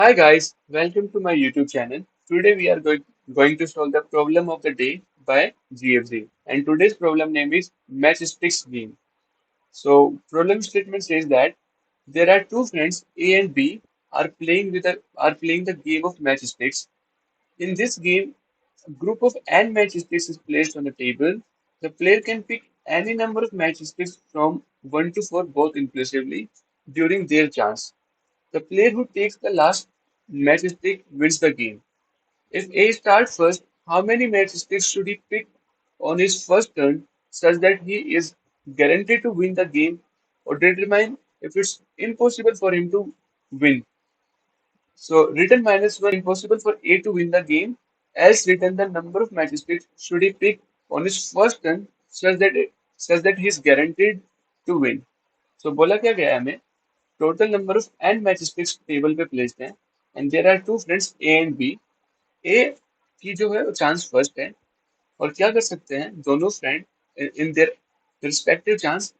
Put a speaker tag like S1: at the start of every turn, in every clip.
S1: Hi guys, welcome to my YouTube channel. Today we are going to solve the problem of the day by GFZ. And today's problem name is Matchsticks game. So problem statement says that there are two friends A and B are playing the game of matchsticks. In this game, a group of n matchsticks is placed on the table. The player can pick any number of matchsticks from 1 to 4 both inclusively during their chance. The player who takes the last matchstick wins the game. If A starts first, how many matchsticks should he pick on his first turn such that he is guaranteed to win the game or determine if it's impossible for him to win? So written -1 impossible for A to win the game, else written the number of matchsticks should he pick on his first turn such that he is guaranteed to win. So बोला क्या गया है हमें total number of N matchsticks table पे placed हैं and there are two friends A and B A की जो है वो चांस फर्स्ट है और क्या कर सकते हैं दोनों friend in their respective chance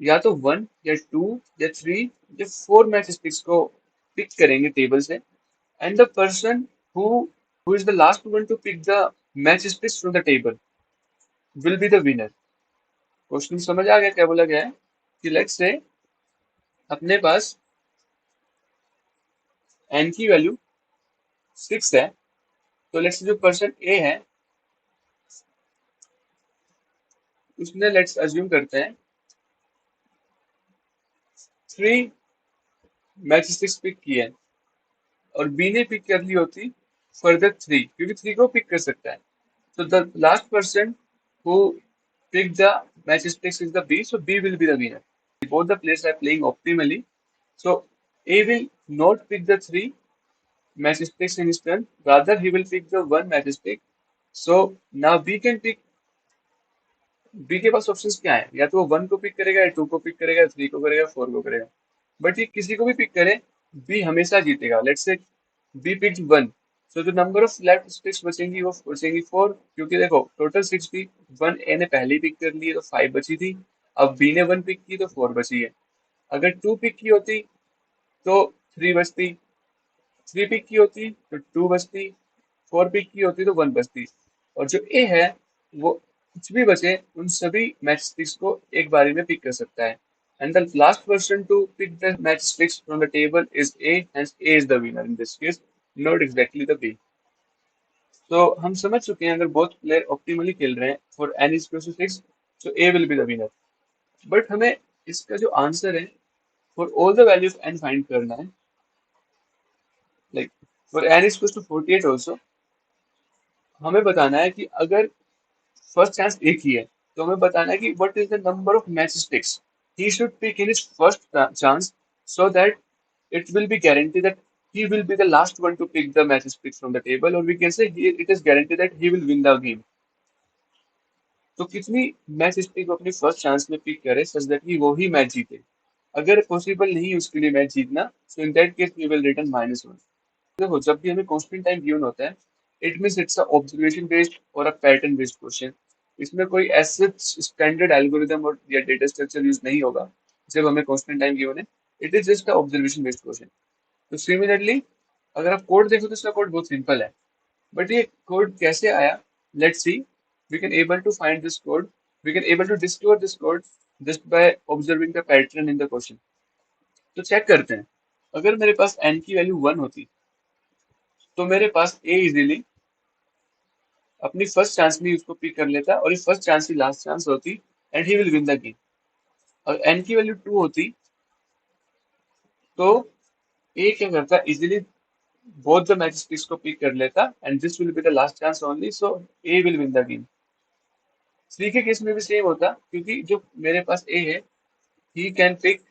S1: या तो वन या टू या थ्री या फोर मैचस्टिक्स को पिक करेंगे टेबल से and the person who who is the last one to pick the matchsticks from the table will be the winner. Question समझ आ गया क्या बोला गया है कि लेट्स से अपने पास एन की वैल्यू 6 है, तो लेट्स जो पर्सन ए है उसने लेट्स अज्यूम करते हैं थ्री मैच स्टिक्स पिक की है और बी ने पिक कर ली होती फर्दर थ्री क्योंकि थ्री को पिक कर सकता है। तो the last person who pick the match sticks is the B, so B will be the winner. Both the players are playing optimally, so A will not pick the three match sticks in his turn, rather he will pick the one match stick. So now B can pick, B के पास options क्या है, या तो वो one को pick करेगा या टू को पिक करेगा थ्री को करेगा फोर को करेगा, बट ये किसी को भी पिक करे बी हमेशा जीतेगा। Let's say B pics one, सो जो नंबर ऑफ लेफ्ट स्टिक्स बचेंगी वो बचेंगी फोर, क्योंकि देखो टोटल सिक्स थी, वन ए ने पहले ही पिक कर ली है तो फाइव बची थी, अब बी ने वन पिक की तो फोर बची है। अगर टू पिक की होती तो थ्री बचती, थ्री पिक की होती तो टू बचती, फोर पिक की होती तो वन बचती, और जो ए है वो कुछ भी बचे उन सभी मैच स्टिक्स को एक बारी में पिक कर सकता है। And the last person to pick the match sticks from the table is A, hence A is the winner in this case, not exactly the B. तो हम समझ चुके हैं अगर बोथ प्लेयर ऑप्टिमली खेल रहे हैं for N is two six, तो A will be the winner. But हमें इसका जो आंसर है for all the values N find करना है, like for N is two 48 also हमें बताना है कि अगर फर्स्ट चांस एक ही है तो हमें बताना है कि what is the number of match sticks he should pick in his first chance, so that it will be guaranteed that he will be the last one to pick the match sticks from the table, or we can say it is guaranteed that he will win the game. तो कितनी match stick को अपनी first chance में pick करे such that कि वो ही match जीते। अगर पॉसिबल नहीं उसके लिए मैच जीतना, so in that case we will return -1। देखो जब भी हमें कांस्टेंट टाइम गिवन होता है it means it's a observation based और अ पैटर्न बेस्ड क्वेश्चन। इसमें कोई ऐसे स्टैंडर्ड एल्गोरिदम और या डेटा स्ट्रक्चर यूज नहीं होगा जब हमें कांस्टेंट टाइम गिवन है, it is just a observation based question. तो सिमिलरली अगर आप कोड देखो तो इसका कोड बहुत सिंपल है, बट ये कोड कैसे आया, let's see. We can able to find this code, we can able to discover this code just by observing the pattern in the question. तो चेक करते हैं, अगर मेरे पास n की वैल्यू 1 होती तो मेरे पास ए इजीली अपनी फर्स्ट चांस में उसको पिक कर लेता और ये फर्स्ट चांस ही लास्ट चांस होती and he will win the game. और एन की वैल्यू 2 होती तो ए क्या करता easily both the match sticks को पिक कर लेता and this will be the last chance only, so A will win the game. Three के केस में भी सेम होता क्योंकि जो मेरे पास ए है he can pick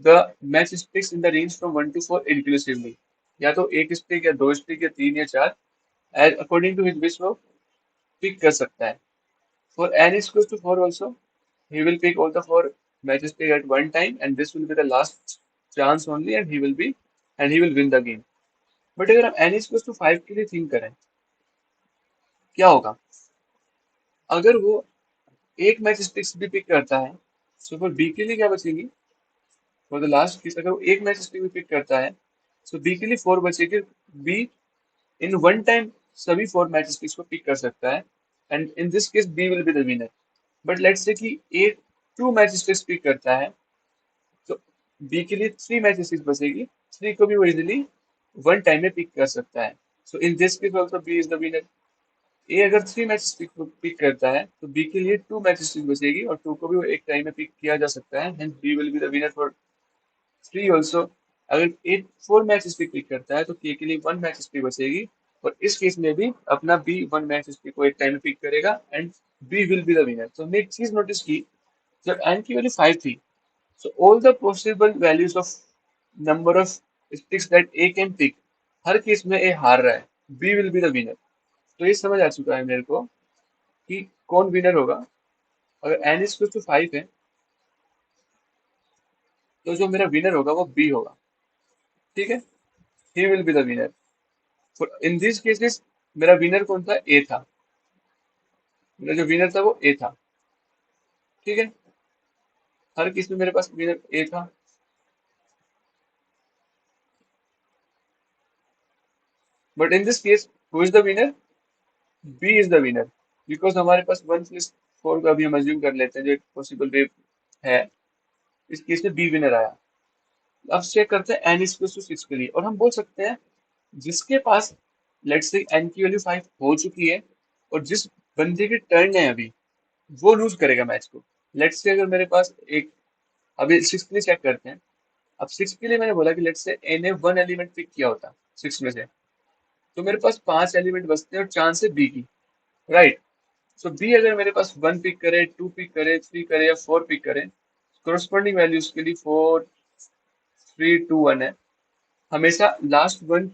S1: the match sticks in the range from 1 to 4 inclusively, या तो एक स्टिक या दो स्टिक या तीन या चार, as according to his wish वो पिक कर सकता है। For n is equals to 4 also, he will pick all the four matches pick at one time and this will be the last chance only and he will win the game. But अगर हम n is equals to 5 के लिए think करें क्या होगा, अगर वो एक मैच स्टिक्स भी पिक करता है, सो फॉर बी के लिए क्या बचेंगी, फॉर द लास्ट केस अगर वो एक मैच स्टिक भी पिक करता है सो बी के लिए 4 बचेगी। बी इन वन टाइम सभी 4 मैचेस को पिक कर सकता है, and in this case B will be the winner. But let's say कि ए 2 मैचेस पिक करता है, तो बी के लिए 3 मैचेस बचेगी। 3 को भी वो इजिली वन टाइम में पिक कर सकता है। So in this case also B is the winner. A अगर 3 मैचेस पिक करता है तो बी के लिए 2 मैचेस बचेगी, और 2 को भी वो एक टाइम में पिक किया जा सकता है, hence B will be the winner for 3 also. अगर ए 4 मैचेस पिक करता है तो के लिए 1 मैचेस पिक बचेगी, और इस केस में भी अपना बी 1 मैचेस पिक को एक टाइम में पिक करेगा, and B will be the winner. तो हमने एक चीज नोटिस की, जब एन की वैल्यू 5 थी, so all the possible values of number of sticks that A can pick, her case में A हार रहा है, B will be the winner। तो ये समझ आ चुका है मेरे को कि कौन विनर होगा। अगर n is equal to 5 है, तो जो मेरा विनर होगा वो B होगा। ठीक है, he will be the winner। For in these cases मेरा विनर कौन था? A था। मेरा जो विनर था वो A था। ठीक है, हर केस में मेरे पास विनर A था। But in this case who is the winner? B is the winner, because हमारे पास 1+4 का भी हम अज्यूम कर लेते हैं, जो एक पॉसिबल वे है। इस केस में बी विनर आया। अब चेक करते हैं एन इक्वल टू 6 के लिए, और हम बोल सकते हैं जिसके पास लेट्स से एन की वैल्यू 5 हो चुकी है, और जिस बंदे की टर्न है अभी, वो लूज करेगा मैच को। लेट्स से अगर मेरे पास एक, अभी 6 के लिए चेक करते हैं। अब 6 के लिए मैंने बोला कि लेट्स से ए ने 1 एलिमेंट पिक किया होता 6 में से, तो मेरे पास 5 एलिमेंट बचते हैं और चांस है बी की, राइट। सो बी अगर मेरे पास 1 पिक करे, 2 पिक करे, 3 करे या 4 पिक करे, कोरस्पॉन्डिंग वैल्यूज के लिए 4, 3, 2, 1 है। हमेशा लास्ट वन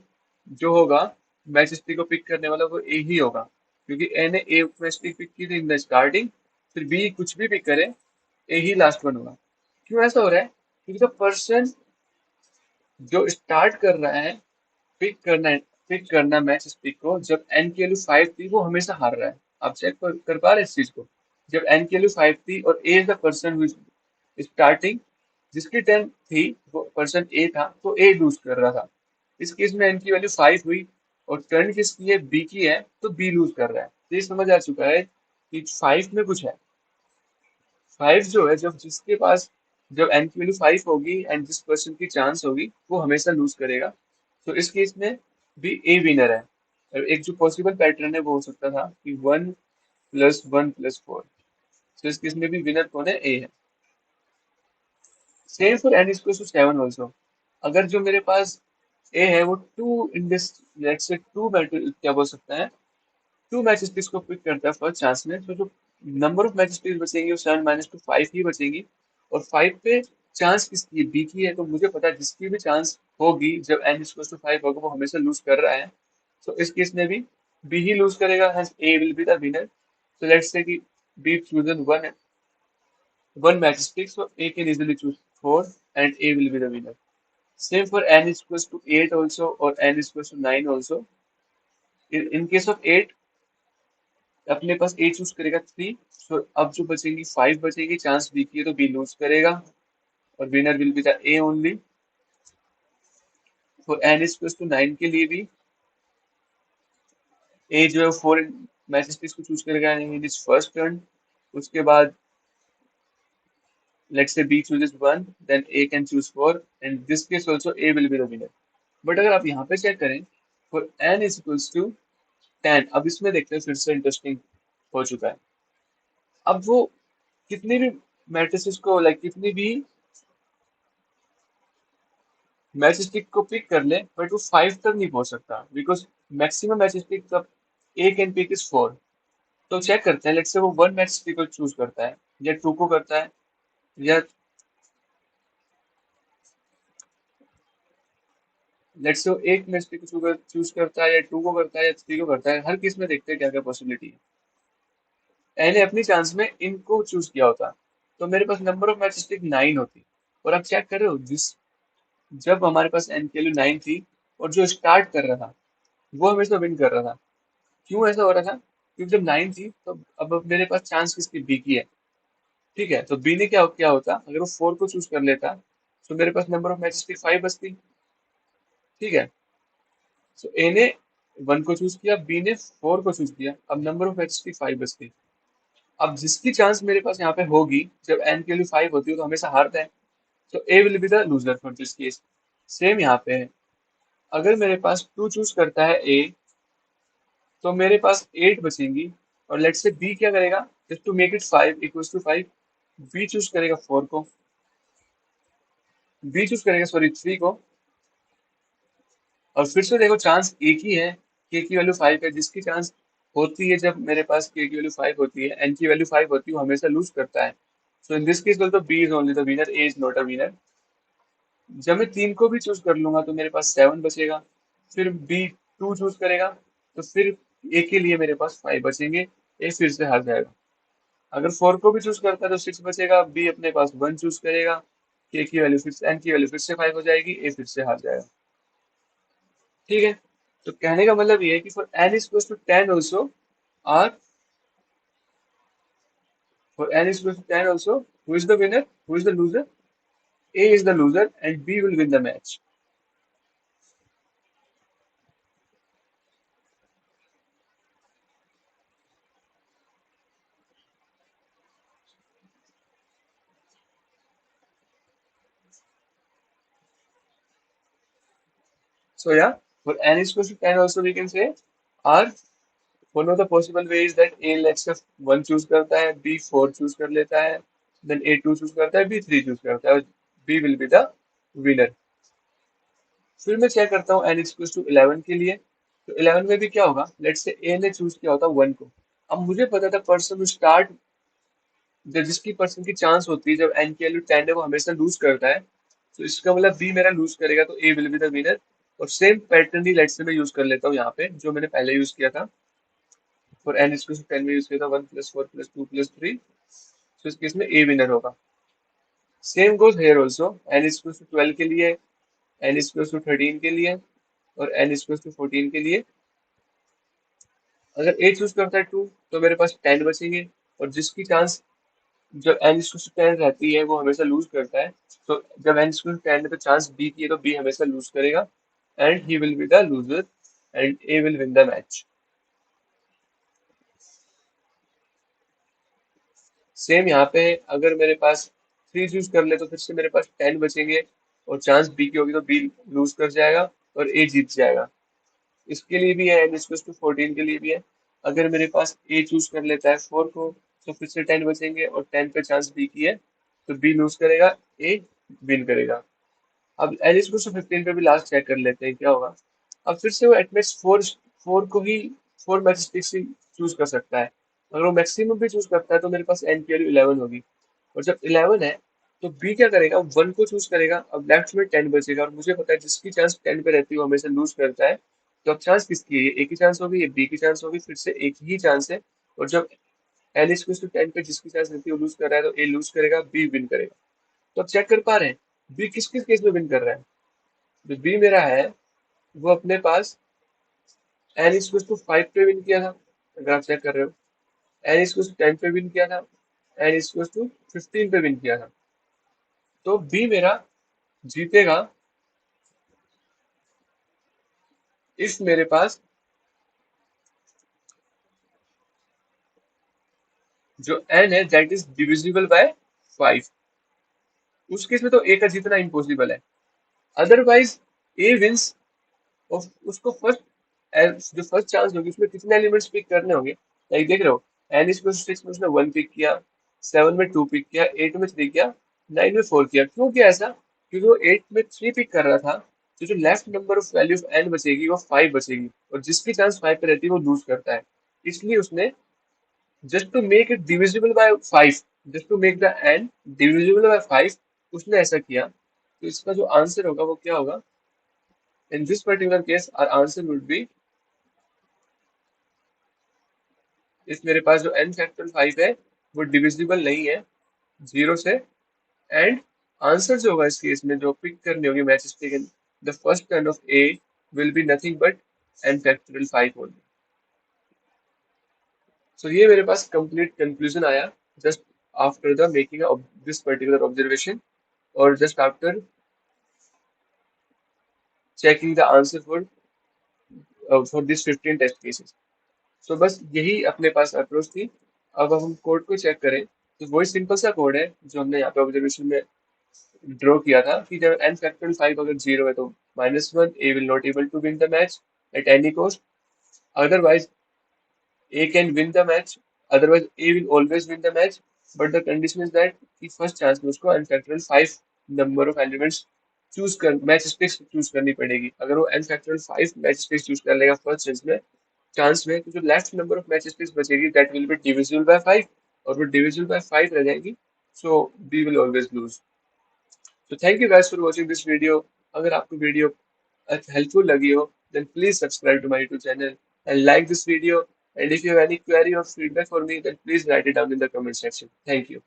S1: जो होगा मैच स्टिक को पिक करने वाला, वो ए ही होगा, क्योंकि ए ने ए मैच स्टिक पिक की थी इन द स्टार्टिंग। फिर बी कुछ भी पिक करे, ए ही लास्ट वन होगा। क्यों ऐसा हो रहा है? क्योंकि द पर्सन जो स्टार्ट कर रहा है पिक करना मैच स्टिक को, जब एन की वैल्यू 5 थी, वो हमेशा हार रहा है। आप चेक कर पा रहे हैं इस चीज को? जब एन की वैल्यू 5 थी और ए इज द पर्सन स्टार्टिंग, जिसकी टर्न थी वो पर्सन ए था, तो ए लूज कर रहा था। इस केस में एन की वैल्यू 5 हुई और टर्न किसकी है? बी की है, तो बी लूज कर रहा है। तो ये समझ आ चुका है कि 5 में कुछ है। 5 जो है, जब जिसके पास जब एन की वैल्यू 5 होगी एंड जिस पर्सन की चांस होगी, वो हमेशा लूज करेगा। तो इस केस में भी ए विनर है। और एक जो पॉसिबल पैटर्न है वो हो सकता था कि 1+1+4। तो इस केस में भी विनर कौन है? ए है। Same for N equal to 7 also. अगर जो मेरे पास ए है वो two in this, let's say two match, क्या बोल सकता है, 2 मैचेस को पिक करता है फर्स्ट चांस में, तो जो नंबर ऑफ मैचेस बचेंगे वो 7 - 2 5 ही बचेंगी। और 5 पे चांस किसकी है? बी की है। तो मुझे पता है जिसकी भी चांस होगी जब एन इक्वल टू 5 होगा, वो हमेशा लूज कर रहा है। तो इस केस में भी बी ही लूज करेगा, hence A will be the winner. So let's say कि B chosen one match stick, so A can easily choose 4 and A will be the winner. Same for n is equals to 8 also, or n is equals to 9 also. In case of 8, अपने पास A choose करेगा 3, so अब जो बचेंगी 5 बचेगी, chance B की है तो B loose करेगा, और winner will be the A only. For n is equals to 9 के लिए भी A जो है 4 मैच स्टिक्स को चूज करेगा इन इज फर्स्ट टर्न। उसके बाद let's say B chooses 1, then A can choose 4, and this case also A will be the winner। But अगर आप यहाँ पे चेक करें, for n is equals to 10, अब इसमें देखते हैं फिर से इंटरेस्टिंग हो चुका है। अब वो कितनी भी मैट्रिसेस को, लाइक कितनी भी मैच स्टिक को पिक कर ले, बट वो 5 तक नहीं पहुंच सकता, बिकॉज मैक्सिमम मैच स्टिक तब ए कैन पिक इज 4। तो चेक करते हैं, लेट्स से वो 1 मैच स्टिक को चूज करता है, या 2 को करता है, या लेट्स से वो एक मैच स्टिक को चूज करता है, या 2 को करता है, या 3 को करता है। हर केस में देखते हैं क्या क्या पॉसिबिलिटी है। एने अपनी चांस में इनको चूज किया होता, तो मेरे पास नंबर ऑफ मैच स्टिक 9 होती। और आप चेक कर रहे हो, जिस जब हमारे पास एन की वैल्यू 9 थी, और जो स्टार्ट कर रहा था वो हमेशा विन कर रहा था। क्यों ऐसा हो रहा था? क्योंकि जब 9 थी, तो अब मेरे पास चांस किसकी? बी की है। ठीक है, तो बी ने क्या क्या होता, अगर वो 4 को चूज कर लेता, तो मेरे पास नंबर ऑफ मैच स्टिक 5 बचती। ठीक है। सो ए ने 1 को चूज किया, बी ने 4 को चूज किया, अब नंबर ऑफ एक्स की 5 बचती। अब जिसकी चांस मेरे पास यहाँ पे होगी, जब एन की वैल्यू 5 होती है तो हमेशा हारता है, तो A will be the loser for this case. Same यहाँ पे है, अगर मेरे पास 2 चूज करता है ए, तो मेरे पास 8 बचेंगी। और लेट्स से बी क्या करेगा, just to make it 5 equals to 5, B choose करेगा 4 को, बी चूज करेगा सॉरी 3 को। और फिर से देखो चांस एक ही है, के की वैल्यू 5 है, जिसकी चांस होती है जब मेरे पास के की वैल्यू 5 होती है, एन की वैल्यू 5 होती है, वो हमेशा लूज करता है। सो इन दिस केस तो B is only the winner, A is not a winner. जब मैं 3 को भी चूज कर लूंगा तो मेरे पास 7 बचेगा। फिर बी 2 चूज करेगा, तो फिर ए के लिए मेरे पास 5 बचेंगे, ए फिर से हार जाएगा। अगर 4 को भी चूज करता है तो 6 बचेगा, बी अपने पास 1 चूज करेगा, के की वैल्यू फिर से एन की वैल्यू फिर से 5 हो जाएगी, ए फिर से हार जाएगा। ठीक है। तो कहने का मतलब ये है कि for N is equal to 10 also, or for N is equal to 10 also, who is the winner, who is the loser, A is the loser and B will win the match. So yeah, for n is equal to 10 also we can say R, one of the possible ways that A let's say 1 choose करता है, B 4 choose कर लेता है, then A 2 choose करता है, B 3 choose करता है, और B will be the winner। फिर मैं चेक करता हूँ n is equal to 11 के लिए। तो 11 में भी क्या होगा, लेट्स से A ने चूज किया होता 1 को। अब मुझे पता था पर्सन स्टार्ट, जिसकी पर्सन की चांस होती है जब n की वैल्यू 10 है वो हमेशा लूज करता है, तो इसका मतलब बी मेरा लूज करेगा, तो A will be the winner. और same pattern he let's say मैं यूज कर लेता हूँ यहाँ पे, जो मैंने पहले यूज किया था फॉर एन इक्वल टू 10 में यूज किया था, 1 + 4 + 2 + 3। तो इस केस में ए विनर होगा। Same goes here also, N equal to 12 के लिए, एन इक्वल टू 13 के लिए, और एन इक्वल टू 14 के लिए। अगर ए चूज करता है 2 तो मेरे पास 10 बचेंगे। और जिसकी चांस जब एन इक्वल टू 10 रहती है वो हमेशा लूज करता है, तो जब एन इक्वल टू 10 है तो चांस बी की है, तो बी हमेशा लूज करेगा and he will be the loser and A will win the match. Same यहाँ पे अगर मेरे पास 3 चूज कर ले तो फिर से मेरे पास 10 बचेंगे, और चांस बी की होगी तो बी लूज कर जाएगा और ए जीत जाएगा। इसके लिए भी है, एन इक्वल टू 14 के लिए भी है। अगर मेरे पास ए चूज कर लेता है 4 को तो फिर से 10 बचेंगे, और 10 पे चांस बी की है, तो बी लूज करेगा, ए विन करेगा। अब एलिस को 15 पे भी लास्ट चेक कर लेते हैं क्या होगा। अब फिर से वो एटलीस्ट फोर फोर को ही, 4 मैचस्टिक्स ही चूज कर सकता है। अगर वो मैक्सिमम भी चूज करता है तो मेरे पास एन की वैल्यू 11 होगी। और जब 11 है तो बी क्या करेगा, 1 को चूज करेगा, अब लेफ्ट में 10 बचेगा, और मुझे पता है जिसकी चांस 10 पे रहती है वो हमेशा लूज करता है। तो अब चांस किसकी है, ये ए की चांस होगी, ये बी की चांस होगी, फिर से एक ही चांस है। और जब एन इज टू 10 पे जिसकी चांस रहती है वो लूज कर रहा है, तो ए लूज करेगा, बी विन करेगा। तो अब चेक कर पा रहे हैं बी किस किस केस में विन कर रहा है। जो बी मेरा है वो अपने पास एन इक्वल टू 5 पे विन किया था, अगर आप चेक कर रहे हो, एन इक्वल टू 10 पे विन किया था, एन इक्वल टू 15 पे विन किया था। तो बी मेरा जीतेगा इफ मेरे पास जो एन है दैट इज डिविजिबल बाय 5। उस केस में तो ए का जीतना इम्पॉसिबल है। अदरवाइज ए विंस, और उसको फर्स्ट जो फर्स्ट चांस होगी उसमें कितने एलिमेंट्स पिक करने होंगे, लाइक देख रहे हो, एन इज 6 में उसने 1 पिक किया, 7 में 2 पिक किया, 8 में 3 किया, 9 में 4 किया। क्यों किया ऐसा, क्योंकि वो 8 में 3 पिक कर रहा था, तो जो left number of value of N बचेगी वो 5 बचेगी, और जिसकी चांस 5 पे रहती है वो लूज करता है। इसलिए उसने just to make it divisible by 5, just to make the N divisible by 5, उसने ऐसा किया। तो इसका जो आंसर होगा वो क्या होगा, in this particular case our answer would be, इस मेरे पास जो n फैक्टर 5 है वो डिविजिबल नहीं है 0 से, एंड आंसर जो होगा इस केस में जो पिक करनी होगी match taken, the first turn of a will be nothing but n factorial 5 only. So ये मेरे पास कंप्लीट कंक्लूजन आया just after the making this particular observation, और just after checking the answer for these 15 test cases. So बस यही अपने पास approach थी। अब हम कोड को चेक करें तो वही सिंपल सा कोड है जो हमने यहाँ पे ऑब्जर्वेशन में ड्रॉ किया था कि जब n फैक्टोरियल 5 अगर 0 है तो -1 A will not able to win the match at any cost, otherwise A can win the match, otherwise A will always win the match. But the condition is that कि first chance में उसको n factorial 5 number of elements choose कर match space choose करनी पड़ेगी। अगर वो n factorial 5 match space choose कर लेगा फर्स्ट चांस में, तो जो last number of match space बचेगी that will be divisible by 5, और वो डिविजिबल बाय 5 रह जाएगी। So we will always lose. So thank you guys for watching this video. अगर आपको वीडियो helpful लगी हो, then please subscribe to my YouTube channel and like this video. And if you have any query or feedback for me, then please write it down in the comment section. Thank you.